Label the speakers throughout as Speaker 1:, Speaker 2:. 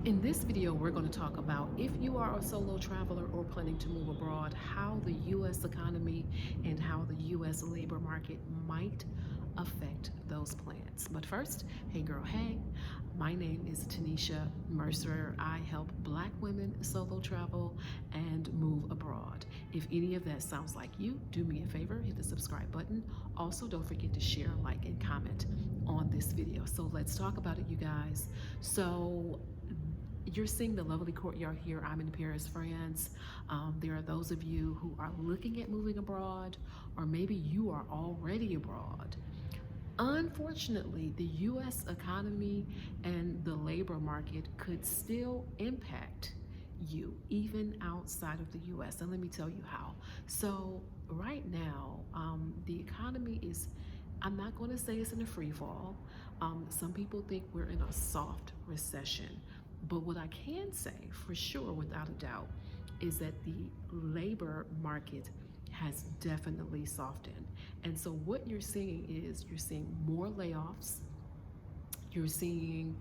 Speaker 1: In this video, we're going to talk about if you are a solo traveler or planning to move abroad, how the U.S. economy and how the U.S. labor market might affect those plans. But first, hey girl, hey, my name is Tanisha Mercer. I help Black women solo travel and move abroad. If any of that sounds like you, do me a favor, hit the subscribe button. Also, don't forget to share, like, and comment on this video. So let's talk about it, you guys. So you're seeing the lovely courtyard here. I'm in Paris, France. There are those of you who are looking at moving abroad, or maybe you are already abroad. Unfortunately, the US economy and the labor market could still impact you even outside of the US. And let me tell you how. So, right now, the economy is, I'm not going to say it's in a free fall. Some people think we're in a soft recession. But what I can say for sure, without a doubt, is that the labor market has definitely softened. And so what you're seeing is you're seeing more layoffs, you're seeing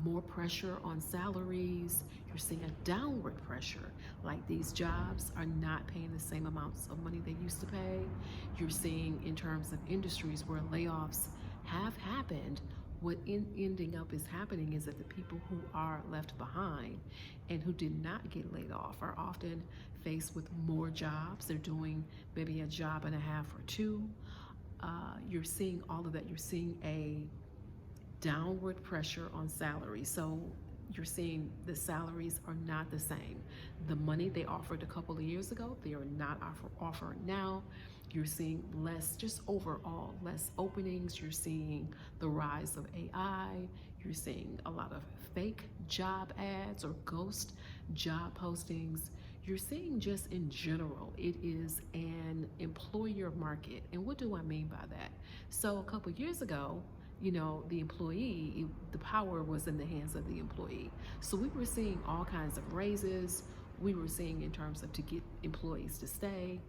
Speaker 1: more pressure on salaries, you're seeing a downward pressure, like these jobs are not paying the same amounts of money they used to pay. You're seeing in terms of industries where layoffs have happened, what ending up is happening is that the people who are left behind and who did not get laid off are often faced with more jobs. They're doing maybe a job and a half or two. You're seeing all of that. You're seeing a downward pressure on salaries. So you're seeing the salaries are not the same. The money they offered a couple of years ago, they are not offering now. You're seeing less, just overall, less openings. You're seeing the rise of AI. You're seeing a lot of fake job ads or ghost job postings. You're seeing just in general, it is an employer market. And what do I mean by that? So a couple of years ago, the employee, the power was in the hands of the employee. So we were seeing all kinds of raises. We were seeing in terms of to get employees to stay.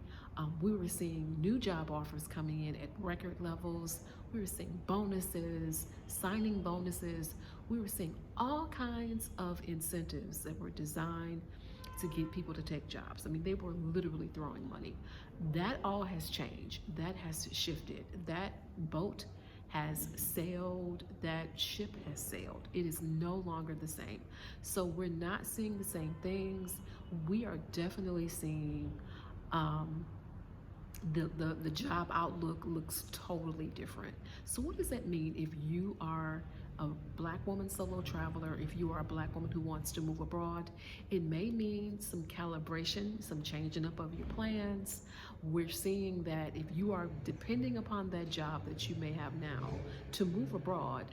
Speaker 1: We were seeing new job offers coming in at record levels. We were seeing bonuses, signing bonuses. We were seeing all kinds of incentives that were designed to get people to take jobs. I mean, they were literally throwing money. That all has changed. That has shifted. That boat has sailed, that ship has sailed. It is no longer the same. So we're not seeing the same things. We are definitely seeing the job outlook looks totally different. So what does that mean if you are a Black woman solo traveler, if you are a Black woman who wants to move abroad? It may mean some calibration, some changing up of your plans. We're seeing that if you are depending upon that job that you may have now to move abroad,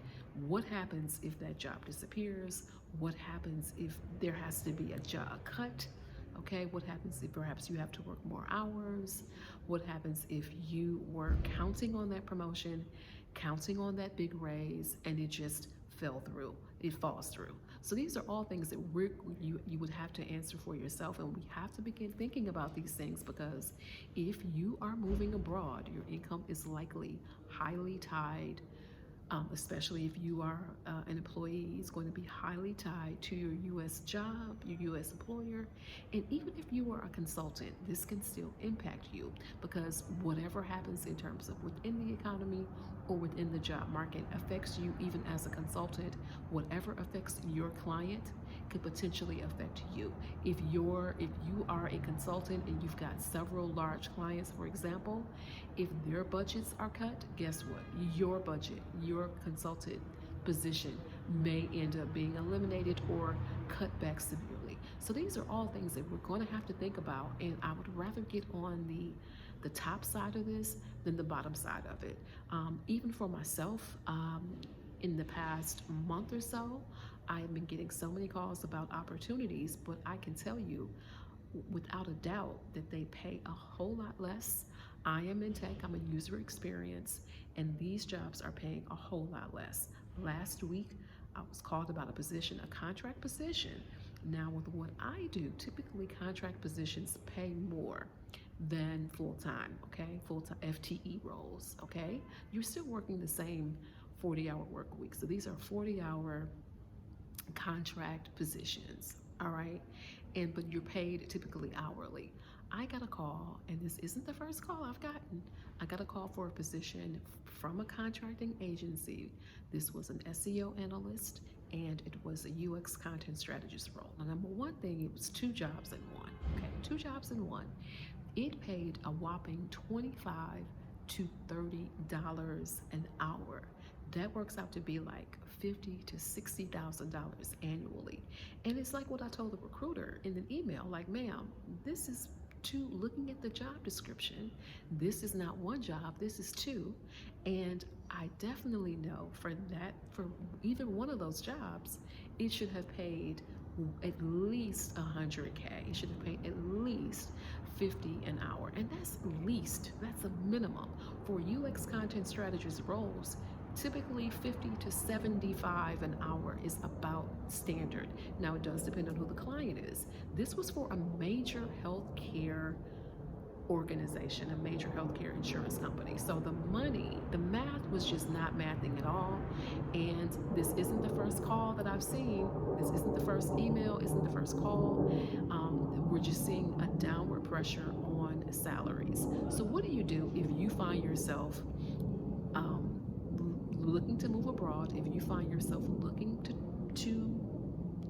Speaker 1: what happens if that job disappears? What happens if there has to be a job cut? Okay, what happens if perhaps you have to work more hours? What happens if you were counting on that promotion, counting on that big raise, and it just fell through? It falls through. So these are all things that you would have to answer for yourself, and we have to begin thinking about these things, because if you are moving abroad, your income is likely highly tied, especially if you are an employee, is going to be highly tied to your U.S. job, your U.S. employer. And even if you are a consultant, this can still impact you, because whatever happens in terms of within the economy or within the job market affects you even as a consultant. Whatever affects your client could potentially affect you. If you are a consultant and you've got several large clients, for example, if their budgets are cut, guess what? Your budget, your consultant position may end up being eliminated or cut back severely. So these are all things that we're going to have to think about, and I would rather get on the top side of this than the bottom side of it. Even for myself, in the past month or so, I have been getting so many calls about opportunities, but I can tell you without a doubt that they pay a whole lot less. I am in tech, I'm a user experience, and these jobs are paying a whole lot less. Last week, I was called about a position, a contract position. Now, with what I do, typically contract positions pay more than full-time, okay? Full-time FTE roles, okay? You're still working the same 40-hour work week. So these are 40-hour contract positions, all right? And but you're paid typically hourly. I got a call, and this isn't the first call I've gotten. I got a call for a position from a contracting agency. This was an SEO analyst, and it was a UX content strategist role. Now, number one thing, it was two jobs in one. Okay, two jobs in one. It paid a whopping $25 to $30 an hour. That works out to be like $50,000 to $60,000 annually. And it's like what I told the recruiter in an email, like, ma'am, this is two, looking at the job description, this is not one job, this is two. And I definitely know for either one of those jobs, it should have paid at least 100K. It should have paid at least 50 an hour. And that's least, that's a minimum. For UX content strategist roles, typically 50 to 75 an hour is about standard. Now it does depend on who the client is. This was for a major healthcare organization, a major healthcare insurance company. So the money, the math was just not mathing at all. And this isn't the first call that I've seen. This isn't the first email, isn't the first call. We're just seeing a downward pressure on salaries. So what do you do if you find yourself looking to move abroad, if you find yourself looking to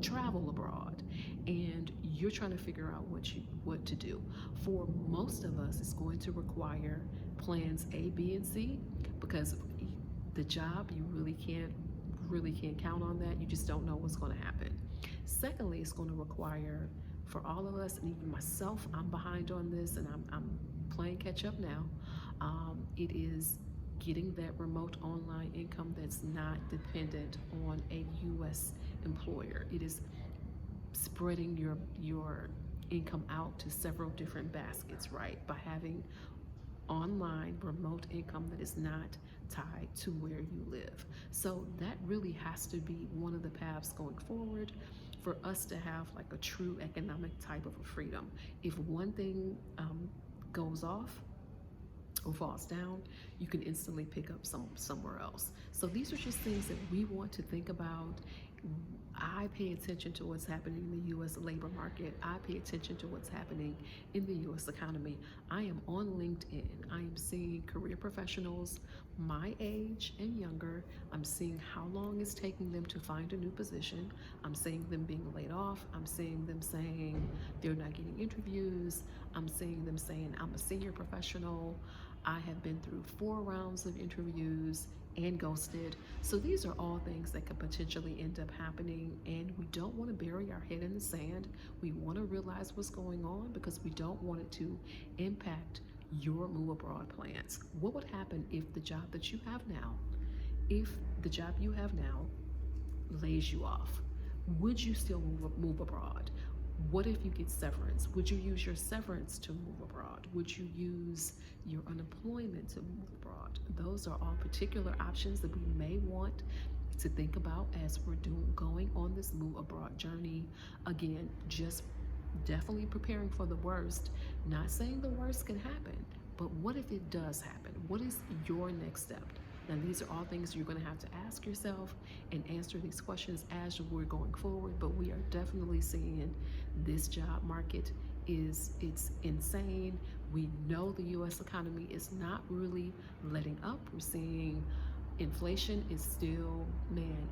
Speaker 1: travel abroad, and you're trying to figure out what to do? For most of us, it's going to require plans A, B, and C, because the job, you really can't count on that. You just don't know what's going to happen. Secondly, it's going to require, for all of us, and even myself, I'm behind on this, and I'm playing catch up now. It is getting that remote online income that's not dependent on a U.S. employer. It is spreading your income out to several different baskets, right? By having online remote income that is not tied to where you live. So that really has to be one of the paths going forward for us to have like a true economic type of a freedom. If one thing goes off or falls down, you can instantly pick up somewhere else. So these are just things that we want to think about. I pay attention to what's happening in the U.S. labor market. I pay attention to what's happening in the U.S. economy. I am on LinkedIn. I am seeing career professionals my age and younger. I'm seeing how long it's taking them to find a new position. I'm seeing them being laid off. I'm seeing them saying they're not getting interviews. I'm seeing them saying, I'm a senior professional. I have been through 4 rounds of interviews and ghosted. So these are all things that could potentially end up happening, and we don't want to bury our head in the sand. We want to realize what's going on because we don't want it to impact your move abroad plans. What would happen if the job that you have now, if the job you have now lays you off? Would you still move abroad? What if you get severance? Would you use your severance to move abroad? Would you use your unemployment to move abroad? Those are all particular options that we may want to think about as we're going on this move abroad journey. Again, just definitely preparing for the worst. Not saying the worst can happen, but what if it does happen? What is your next step? Now, these are all things you're going to have to ask yourself and answer these questions as we're going forward. But we are definitely seeing this job market it's insane. We know the U.S. economy is not really letting up. We're seeing inflation is still,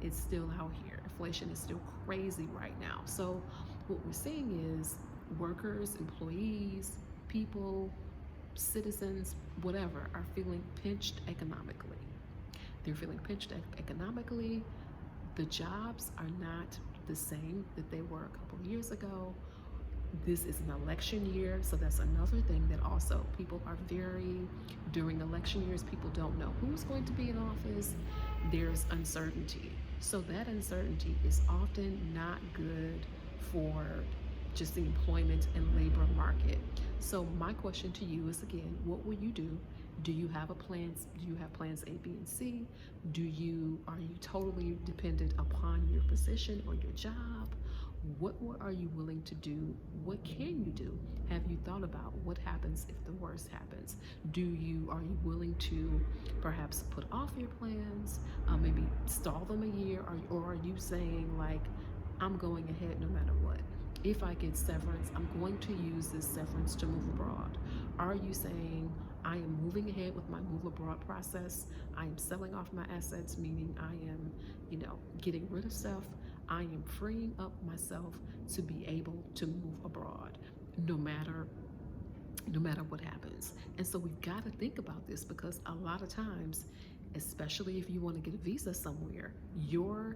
Speaker 1: it's still out here. Inflation is still crazy right now. So what we're seeing is workers, employees, people, citizens, whatever, are feeling pinched economically. They're feeling pinched economically. The jobs are not the same that they were a couple of years ago. This is an election year, so that's another thing that also people are during election years, people don't know who's going to be in office. There's uncertainty. So that uncertainty is often not good for just the employment and labor market. So my question to you is, again, what will you do? Do you have plans? Do you have plans A, B, and C? Are you totally dependent upon your position or your job? What are you willing to do? What can you do? Have you thought about what happens if the worst happens? Are you willing to perhaps put off your plans, maybe stall them a year, or are you saying like, I'm going ahead no matter what. If I get severance, I'm going to use this severance to move abroad. Are you saying I am moving ahead with my move abroad process? I am selling off my assets, meaning I am, getting rid of stuff. I am freeing up myself to be able to move abroad no matter what happens. And so we've got to think about this because a lot of times, especially if you want to get a visa somewhere, your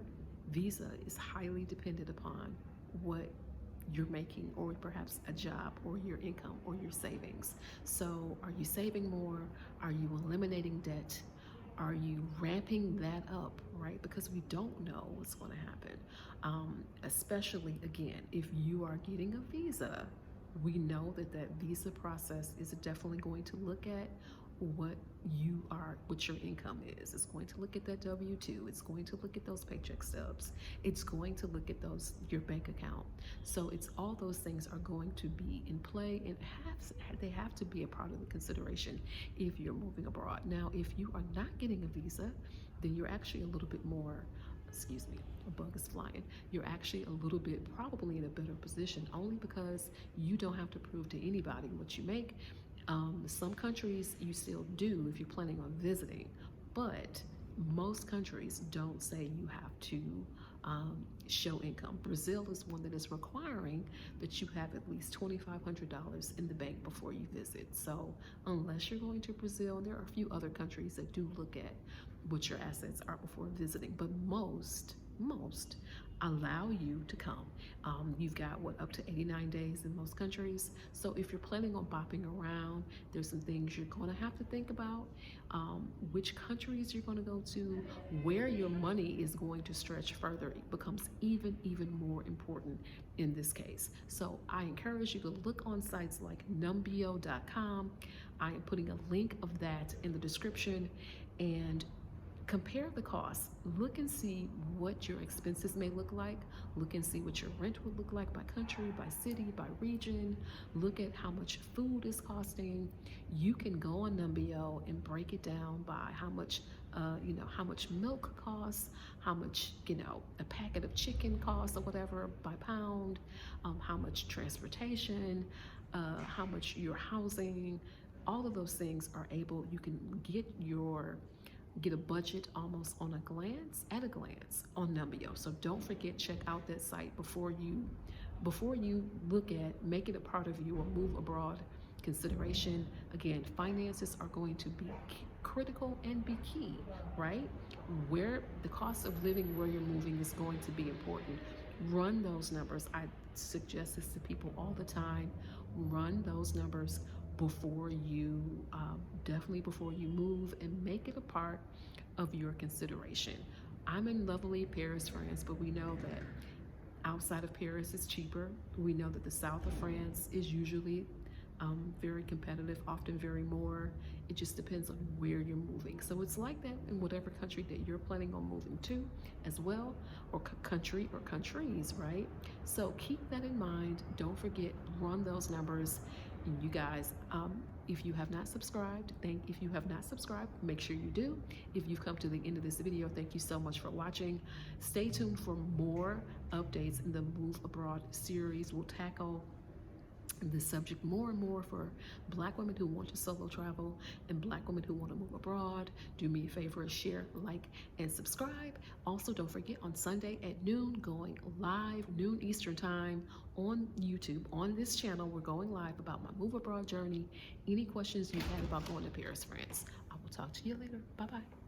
Speaker 1: visa is highly dependent upon what you're making, or perhaps a job, or your income, or your savings. So are you saving more? Are you eliminating debt? Are you ramping that up, right? Because we don't know what's going to happen. Especially, again, if you are getting a visa, we know that that visa process is definitely going to look at what your income is. It's going to look at that W-2. It's going to look at those paycheck stubs. It's going to look at your bank account. So it's all those things are going to be in play, and they have to be a part of the consideration if you're moving abroad. Now, if you are not getting a visa, then you're actually a little bit more, excuse me, a bug is flying. You're actually a little bit probably in a better position, only because you don't have to prove to anybody what you make. Some countries you still do if you're planning on visiting, but most countries don't say you have to show income. Brazil is one that is requiring that you have at least $2,500 in the bank before you visit. So unless you're going to Brazil, there are a few other countries that do look at what your assets are before visiting, but most allow you to come. You've got up to 89 days in most countries. So if you're planning on bopping around, there's some things you're going to have to think about. Which countries you're going to go to, where your money is going to stretch further, it becomes even more important in this case. So I encourage you to look on sites like numbeo.com. I am putting a link of that in the description, and compare the costs. Look and see what your expenses may look like. Look and see what your rent would look like by country, by city, by region. Look at how much food is costing. You can go on Numbeo and break it down by how much how much milk costs, how much a packet of chicken costs or whatever by pound, how much transportation, how much your housing. All of those things you can get a budget almost at a glance on Numbeo. So don't forget, check out that site before you look at make it a part of your move abroad consideration. Again, finances are going to be critical and be key, right? Where the cost of living where you're moving is going to be important. Run those numbers. I suggest this to people all the time. Run those numbers before you definitely before you move, and make it a part of your consideration. I'm in lovely Paris, France, but we know that outside of Paris is cheaper. We know that the south of France is usually very competitive, often very more. It just depends on where you're moving. So it's like that in whatever country that you're planning on moving to as well, or country or countries, right? So keep that in mind. Don't forget, run those numbers. And you guys, if you have not subscribed, make sure you do. If you've come to the end of this video, thank you so much for watching. Stay tuned for more updates in the Move Abroad series. We'll tackle this subject more and more for Black women who want to solo travel and Black women who want to move abroad. Do me a favor, share, like, and subscribe. Also, don't forget, on Sunday at noon, going live, noon Eastern time on YouTube. On this channel, we're going live about my move abroad journey. Any questions you had about going to Paris, France. I will talk to you later. Bye-bye.